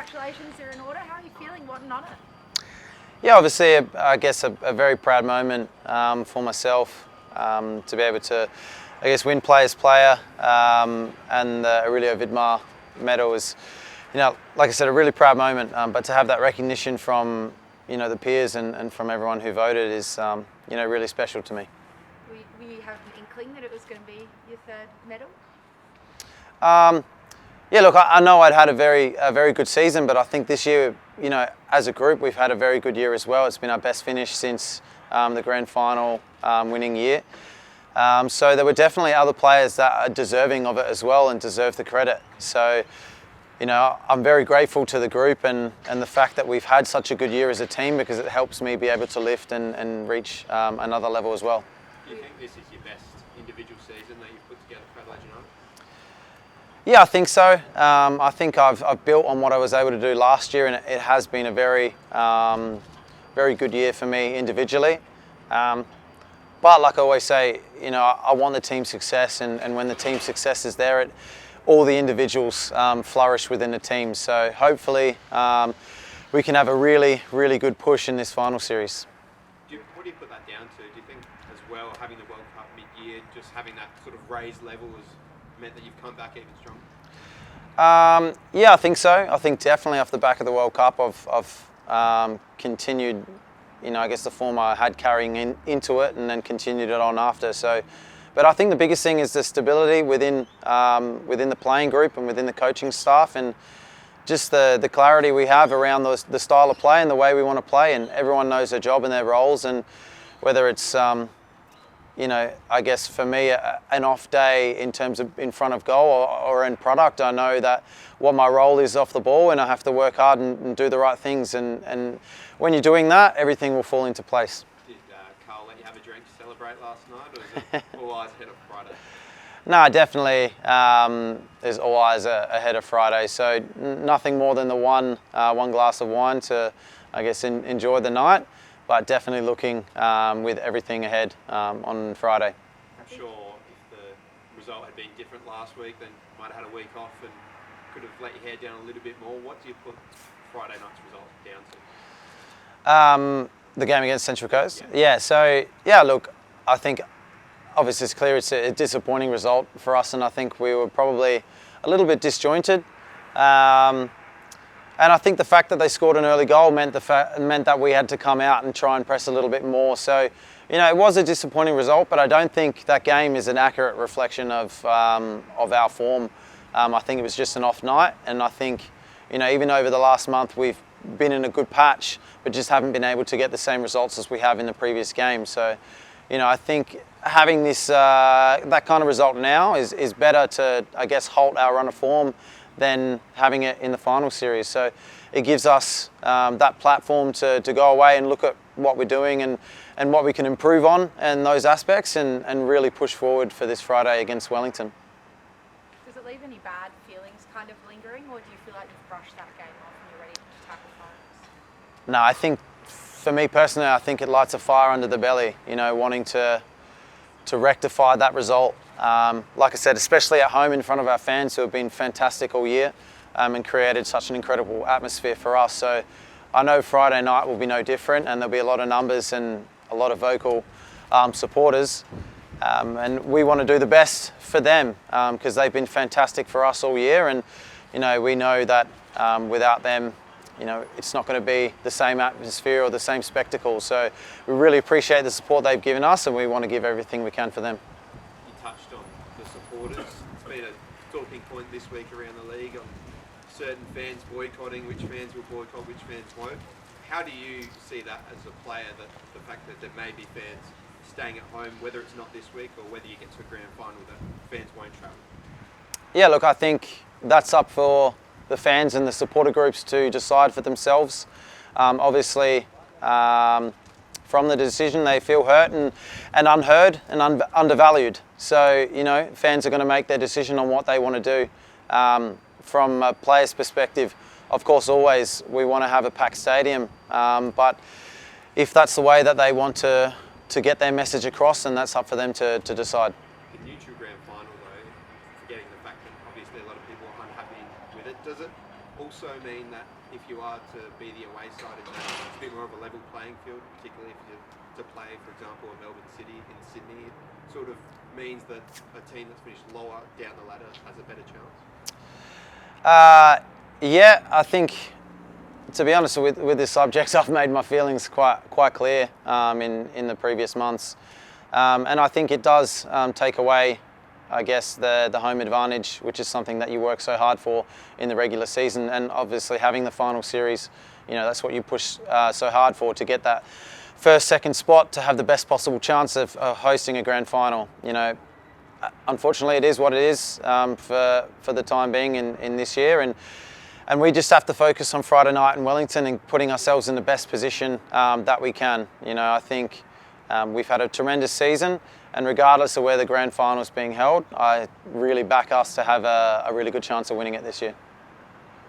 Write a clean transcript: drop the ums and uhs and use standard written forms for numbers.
congratulations are in order. How are you feeling? What an honour. Yeah, obviously, I guess a very proud moment for myself to be able to, I guess, win Players Player, and the Aurelio Vidmar Medal was, like I said, a really proud moment. But to have that recognition from, the peers and from everyone who voted is, really special to me. Will you have an inkling that it was going to be your third medal? Yeah, look, I know I'd had a very good season, but I think this year, as a group, we've had a very good year as well. It's been our best finish since the grand final winning year. So there were definitely other players that are deserving of it as well and deserve the credit. So, I'm very grateful to the group and the fact that we've had such a good year as a team, because it helps me be able to lift and reach another level as well. Do you think this is your best individual season that you've put together for Adelaide United? Yeah, I think so. I think I've built on what I was able to do last year, and it has been a very good year for me individually. But like I always say, I want the team success, and when the team success is there, all the individuals flourish within the team. So hopefully we can have a really good push in this final series. What do you put that down to? Do you think as well, having the World Cup mid-year, just having that sort of raised level has meant that you've come back even stronger? Yeah, I think so. I think definitely off the back of the World Cup, I've continued, I guess the form I had carrying into it, and then continued it on after. So, but I think the biggest thing is the stability within the playing group and within the coaching staff, and just the clarity we have around the style of play and the way we want to play, and everyone knows their job and their roles, and whether it's I guess for me, an off day in terms of in front of goal or in product, I know that what my role is off the ball, and I have to work hard and do the right things. And when you're doing that, everything will fall into place. Did Carl let you have a drink to celebrate last night, or is it all eyes ahead of Friday? No, definitely. There's all eyes ahead of Friday. So nothing more than the one glass of wine to, I guess, enjoy the night. But definitely looking with everything ahead on Friday. I'm sure if the result had been different last week, then you might have had a week off and could have let your hair down a little bit more. What do you put Friday night's result down to? The game against Central Coast? Yeah, so, look, I think obviously it's clear it's a disappointing result for us, and I think we were probably a little bit disjointed. And I think the fact that they scored an early goal meant that we had to come out and try and press a little bit more. So, it was a disappointing result, but I don't think that game is an accurate reflection of our form. I think it was just an off night, and I think, even over the last month we've been in a good patch, but just haven't been able to get the same results as we have in the previous game. So, I think having this that kind of result now is better to, I guess, halt our run of form than having it in the final series. So it gives us that platform to go away and look at what we're doing and what we can improve on and those aspects, and really push forward for this Friday against Wellington. Does it leave any bad feelings kind of lingering, or do you feel like you've brushed that game off and you're ready to tackle finals? No, I think for me personally, I think it lights a fire under the belly, wanting to rectify that result. Like I said, especially at home in front of our fans who have been fantastic all year and created such an incredible atmosphere for us. So I know Friday night will be no different, and there'll be a lot of numbers and a lot of vocal supporters. And we want to do the best for them because they've been fantastic for us all year. And, we know that without them, it's not going to be the same atmosphere or the same spectacle. So we really appreciate the support they've given us, and we want to give everything we can for them. You touched on the supporters. It's been a talking point this week around the league on certain fans boycotting, which fans will boycott, which fans won't. How do you see that as a player, that the fact that there may be fans staying at home, whether it's not this week or whether you get to a grand final, that fans won't travel? Yeah, look, I think that's up for the fans and the supporter groups to decide for themselves. Obviously, from the decision, they feel hurt and unheard and undervalued. So, fans are going to make their decision on what they want to do. From a player's perspective, of course, always we want to have a packed stadium. But if that's the way that they want to get their message across, then that's up for them to decide. The neutral grand final, though, forgetting the fact that obviously a lot of people are unhappy with it, does it also also mean that if you are to be the away side in that, it's a bit more of a level playing field, particularly if you're to play, for example, a Melbourne City in Sydney? It sort of means that a team that's finished lower down the ladder has a better chance? Yeah, I think, to be honest with this subject, I've made my feelings quite clear in the previous months, and I think it does take away, I guess, the home advantage, which is something that you work so hard for in the regular season, and obviously having the final series, that's what you push so hard for, to get that first, second spot, to have the best possible chance of hosting a grand final. Unfortunately, it is what it is for the time being in this year, and we just have to focus on Friday night in Wellington and putting ourselves in the best position that we can. I think we've had a tremendous season, and regardless of where the grand final is being held, I really back us to have a really good chance of winning it this year.